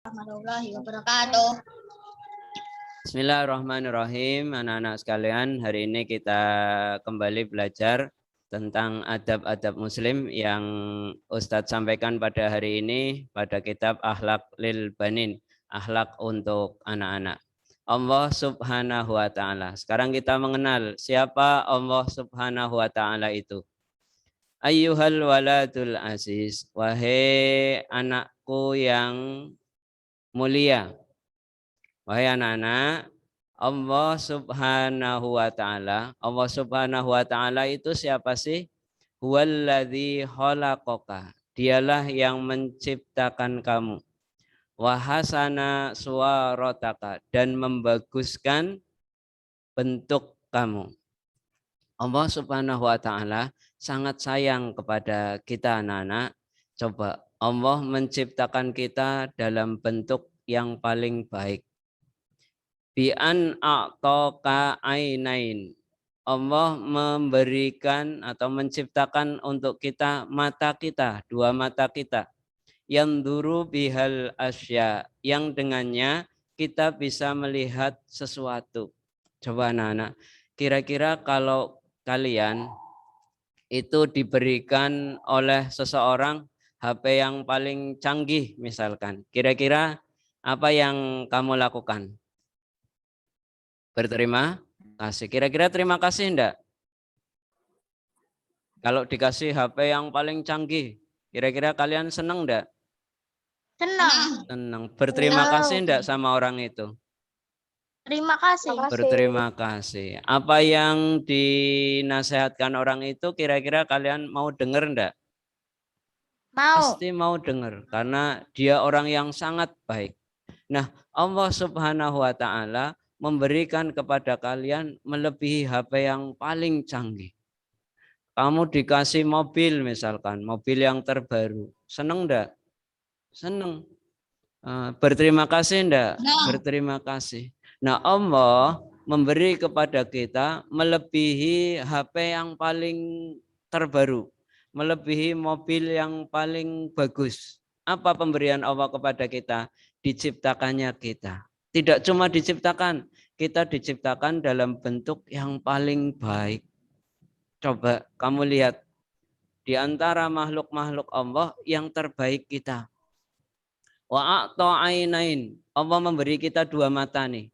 Warahmatullahi wabarakatuh. Bismillahirrahmanirrahim. Anak-anak sekalian, hari ini kita kembali belajar tentang adab-adab muslim yang Ustadz sampaikan pada hari ini pada kitab Akhlak lil Banin, akhlak untuk anak-anak. Allah Subhanahu wa taala. Sekarang kita mengenal siapa Allah Subhanahu wa taala itu. Ayyuhal waladul aziz, wahai anakku yang mulia. Wahai anak-anak, Allah Subhanahu wa taala. Allah Subhanahu wa taala itu siapa sih? Huwallazi khalaqaka. Dialah yang menciptakan kamu. Wa hasana suwarataka, dan membaguskan bentuk kamu. Allah Subhanahu wa taala sangat sayang kepada kita anak-anak. Coba Allah menciptakan kita dalam bentuk yang paling baik. Bi'an a'toka ainain. Allah memberikan atau menciptakan untuk kita mata kita, dua mata kita. Yang duru bihal asya, yang dengannya kita bisa melihat sesuatu. Coba anak-anak, kira-kira kalau kalian itu diberikan oleh seseorang HP yang paling canggih misalkan, kira-kira apa yang kamu lakukan? Berterima kasih. Kira-kira terima kasih enggak? Kalau dikasih HP yang paling canggih, kira-kira kalian senang enggak? Senang. Senang. Berterima kasih enggak sama orang itu? Terima kasih. Berterima kasih. Apa yang dinasehatkan orang itu kira-kira kalian mau dengar enggak? Mau. Pasti mau dengar karena dia orang yang sangat baik. Nah, Allah Subhanahu wa taala memberikan kepada kalian melebihi HP yang paling canggih. Kamu dikasih mobil misalkan, mobil yang terbaru. Seneng enggak? Seneng. Berterima kasih enggak? Berterima kasih. Nah, Allah memberi kepada kita melebihi HP yang paling terbaru, melebihi mobil yang paling bagus. Apa pemberian Allah kepada kita? Diciptakannya kita. Tidak cuma diciptakan, kita diciptakan dalam bentuk yang paling baik. Coba kamu lihat di antara makhluk-makhluk Allah yang terbaik kita. Wa a'ta'ainain. Allah memberi kita dua mata nih.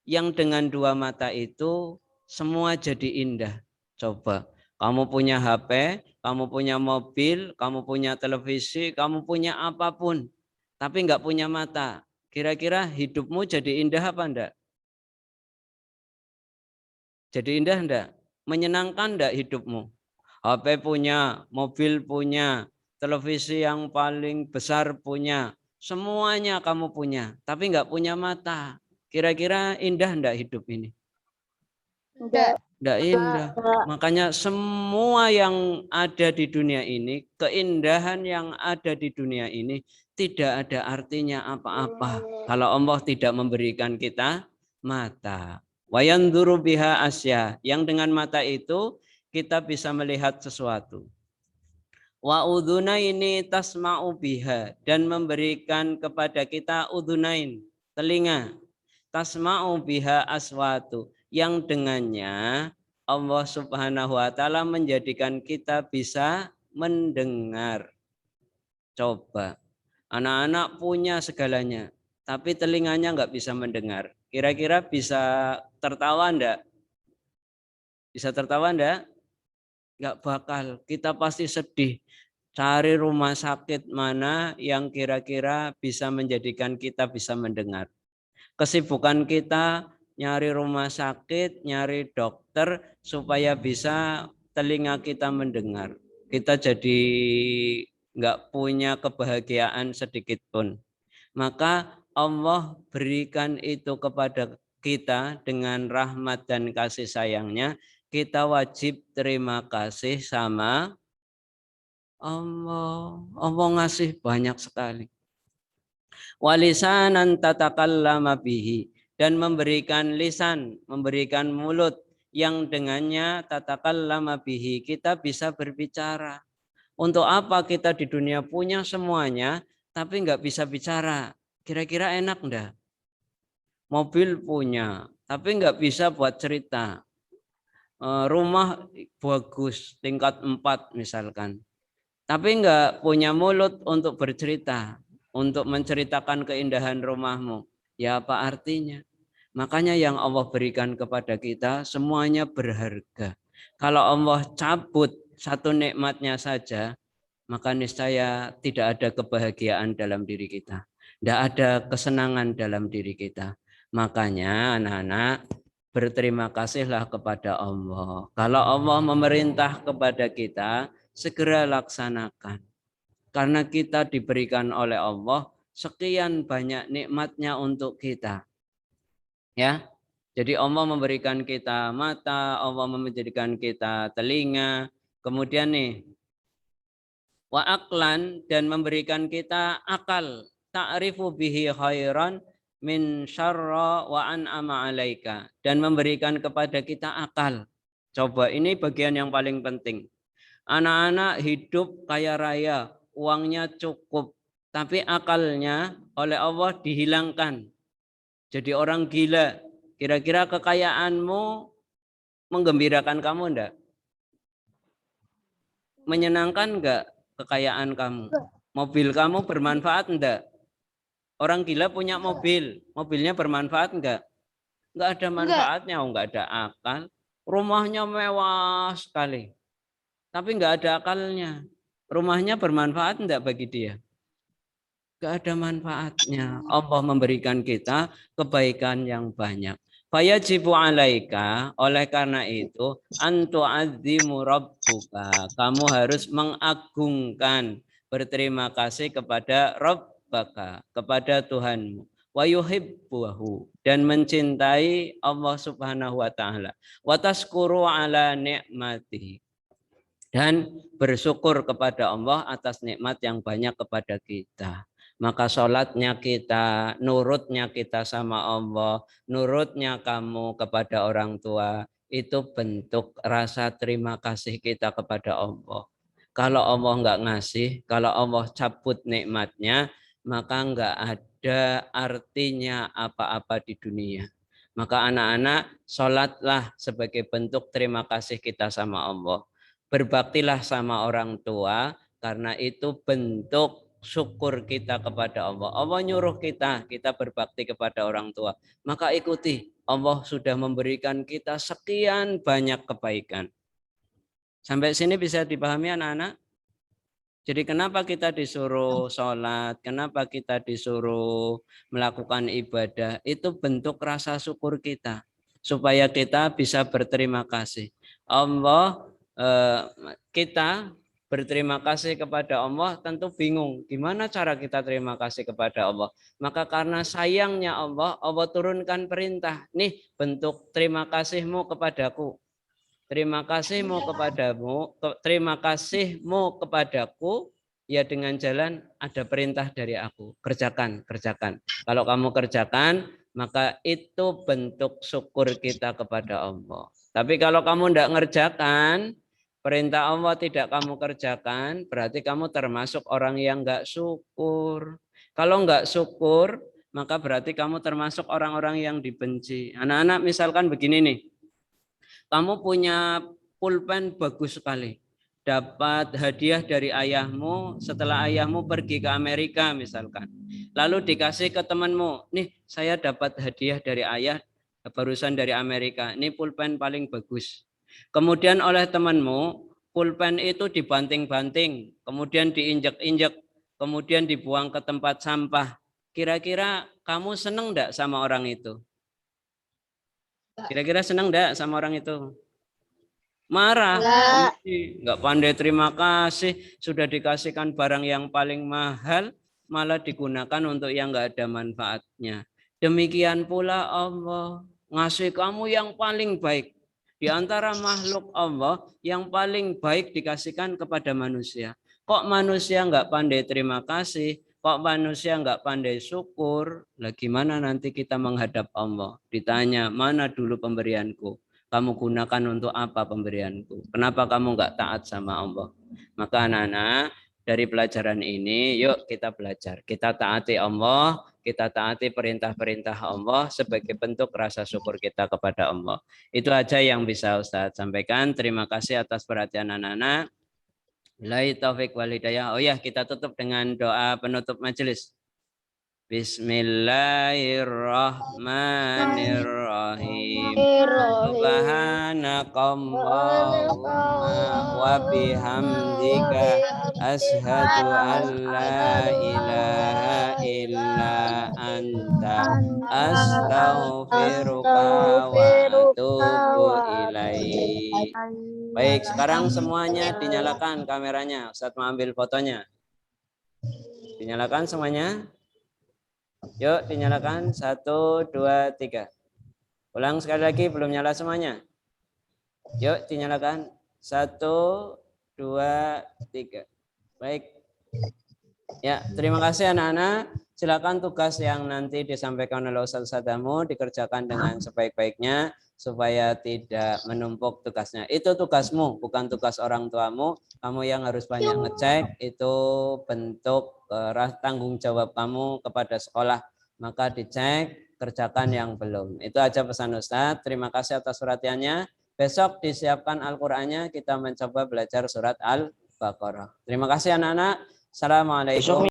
Yang dengan dua mata itu semua jadi indah. Coba, kamu punya HP, kamu punya mobil, kamu punya televisi, kamu punya apapun, tapi nggak punya mata. Kira-kira hidupmu jadi indah apa enggak? Jadi indah enggak? Menyenangkan enggak hidupmu? HP punya, mobil punya, televisi yang paling besar punya, semuanya kamu punya, tapi enggak punya mata. Kira-kira indah enggak hidup ini? Enggak. Enggak indah. Makanya semua yang ada di dunia ini, keindahan yang ada di dunia ini tidak ada artinya apa-apa kalau Allah tidak memberikan kita mata. Wayandzuru biha asya, yang dengan mata itu kita bisa melihat sesuatu. Wa udhunaini tasma'u biha, dan memberikan kepada kita udhunain, telinga. Tasma'u biha aswatu, yang dengannya Allah Subhanahu wa taala menjadikan kita bisa mendengar. Coba, anak-anak punya segalanya, tapi telinganya nggak bisa mendengar. Kira-kira bisa tertawa enggak? Bisa tertawa enggak? Nggak bakal. Kita pasti sedih. Cari rumah sakit mana yang kira-kira bisa menjadikan kita bisa mendengar. Kesibukan kita nyari rumah sakit, nyari dokter supaya bisa telinga kita mendengar. Kita jadi nggak punya kebahagiaan sedikit pun. Maka Allah berikan itu kepada kita dengan rahmat dan kasih sayangnya. Kita wajib terima kasih sama Allah. Allah ngasih banyak sekali. Walisanan tatakallama bihi, dan memberikan lisan, memberikan mulut yang dengannya tatakallama bihi kita bisa berbicara. Untuk apa kita di dunia punya semuanya tapi nggak bisa bicara? Kira-kira enak enggak? Mobil punya, tapi nggak bisa buat cerita. Rumah bagus, tingkat 4 misalkan. Tapi nggak punya mulut untuk bercerita, untuk menceritakan keindahan rumahmu. Ya apa artinya? Makanya yang Allah berikan kepada kita semuanya berharga. Kalau Allah cabut satu nikmatnya saja, maka niscaya tidak ada kebahagiaan dalam diri kita. Tidak ada kesenangan dalam diri kita. Makanya anak-anak, berterima kasihlah kepada Allah. Kalau Allah memerintah kepada kita, segera laksanakan. Karena kita diberikan oleh Allah sekian banyak nikmatnya untuk kita. Ya, jadi Allah memberikan kita mata, Allah memberikan kita telinga, kemudian nih wa aklan, dan memberikan kita akal, ta'rifu bihi khairan min syarra wa an'ama alaika, dan memberikan kepada kita akal. Coba ini bagian yang paling penting. Anak-anak hidup kaya raya, uangnya cukup, tapi akalnya oleh Allah dihilangkan. Jadi orang gila. Kira-kira kekayaanmu menggembirakan kamu enggak? Menyenangkan enggak kekayaan kamu? Mobil kamu bermanfaat enggak? Orang gila punya mobil, mobilnya bermanfaat enggak? Enggak ada manfaatnya, enggak ada akal. Rumahnya mewah sekali, tapi enggak ada akalnya. Rumahnya bermanfaat enggak bagi dia? Enggak ada manfaatnya. Allah memberikan kita kebaikan yang banyak. Fayajibu alaika, oleh karena itu, antu azimu rabbuka. Kamu harus mengagungkan, berterima kasih kepada Rabbaka, kepada Tuhanmu. Wa yuhibbuhu, dan mencintai Allah Subhanahu wa taala. Wa taskuru ala ni'matihi, dan bersyukur kepada Allah atas nikmat yang banyak kepada kita. Maka sholatnya kita, nurutnya kita sama Allah, nurutnya kamu kepada orang tua, itu bentuk rasa terima kasih kita kepada Allah. Kalau Allah nggak ngasih, kalau Allah cabut nikmatnya, maka nggak ada artinya apa-apa di dunia. Maka anak-anak, sholatlah sebagai bentuk terima kasih kita sama Allah. Berbaktilah sama orang tua, karena itu bentuk syukur kita kepada Allah. Allah nyuruh kita berbakti kepada orang tua. Maka ikuti, Allah sudah memberikan kita sekian banyak kebaikan. Sampai sini bisa dipahami anak-anak? Jadi kenapa kita disuruh sholat, kenapa kita disuruh melakukan ibadah, itu bentuk rasa syukur kita. Supaya kita bisa berterima kasih. Kita berterima kasih kepada Allah tentu bingung gimana cara kita terima kasih kepada Allah. Maka karena sayangnya Allah, Allah turunkan perintah. Nih bentuk terima kasihmu kepadaku. Terima kasihmu kepadamu, terima kasihmu kepadaku, ya dengan jalan ada perintah dari aku. Kerjakan, kerjakan. Kalau kamu kerjakan, maka itu bentuk syukur kita kepada Allah. Tapi kalau kamu tidak ngerjakan, perintah Allah tidak kamu kerjakan, berarti kamu termasuk orang yang nggak syukur. Kalau nggak syukur, maka berarti kamu termasuk orang-orang yang dibenci. Anak-anak misalkan begini nih, kamu punya pulpen bagus sekali, dapat hadiah dari ayahmu setelah ayahmu pergi ke Amerika misalkan. Lalu dikasih ke temanmu, nih saya dapat hadiah dari ayah barusan dari Amerika, ini pulpen paling bagus. Kemudian oleh temanmu, pulpen itu dibanting-banting, kemudian diinjak-injak, kemudian dibuang ke tempat sampah. Kira-kira kamu seneng enggak sama orang itu? Kira-kira seneng enggak sama orang itu? Marah, enggak pandai terima kasih, sudah dikasihkan barang yang paling mahal, malah digunakan untuk yang enggak ada manfaatnya. Demikian pula Allah ngasih kamu yang paling baik. Di antara makhluk Allah yang paling baik dikasihkan kepada manusia. Kok manusia enggak pandai terima kasih? Kok manusia enggak pandai syukur? Lah gimana nanti kita menghadap Allah? Ditanya, mana dulu pemberianku? Kamu gunakan untuk apa pemberianku? Kenapa kamu enggak taat sama Allah? Maka anak-anak, dari pelajaran ini, yuk kita belajar. Kita taati Allah, kita taati perintah-perintah Allah sebagai bentuk rasa syukur kita kepada Allah. Itu aja yang bisa Ustadz sampaikan. Terima kasih atas perhatian anak-anak. Billahi taufik wal hidayah. Oh ya, kita tutup dengan doa penutup majelis. Bismillahirrahmanirrahim. Subhanakallahumma wa bihamdika asyhadu an la ilaha illa anta astaghfiruka wa atubu ilaik. Baik, sekarang semuanya dinyalakan kameranya. Ustadz mau ambil fotonya. Dinyalakan semuanya. Yuk dinyalakan 1, 2, 3. Ulang sekali lagi, belum nyala semuanya. Yuk dinyalakan 1, 2, 3. Baik. Ya, terima kasih anak-anak. Silakan tugas yang nanti disampaikan oleh Ustadz Sadamu dikerjakan dengan sebaik-baiknya supaya tidak menumpuk tugasnya. Itu tugasmu, bukan tugas orang tuamu. Kamu yang harus banyak ngecek, itu bentuk tanggung jawab kamu kepada sekolah. Maka dicek, kerjakan yang belum. Itu aja pesan Ustadz. Terima kasih atas perhatiannya. Besok disiapkan Al-Qur'annya, kita mencoba belajar surat Al-Baqarah. Terima kasih anak-anak. Assalamualaikum.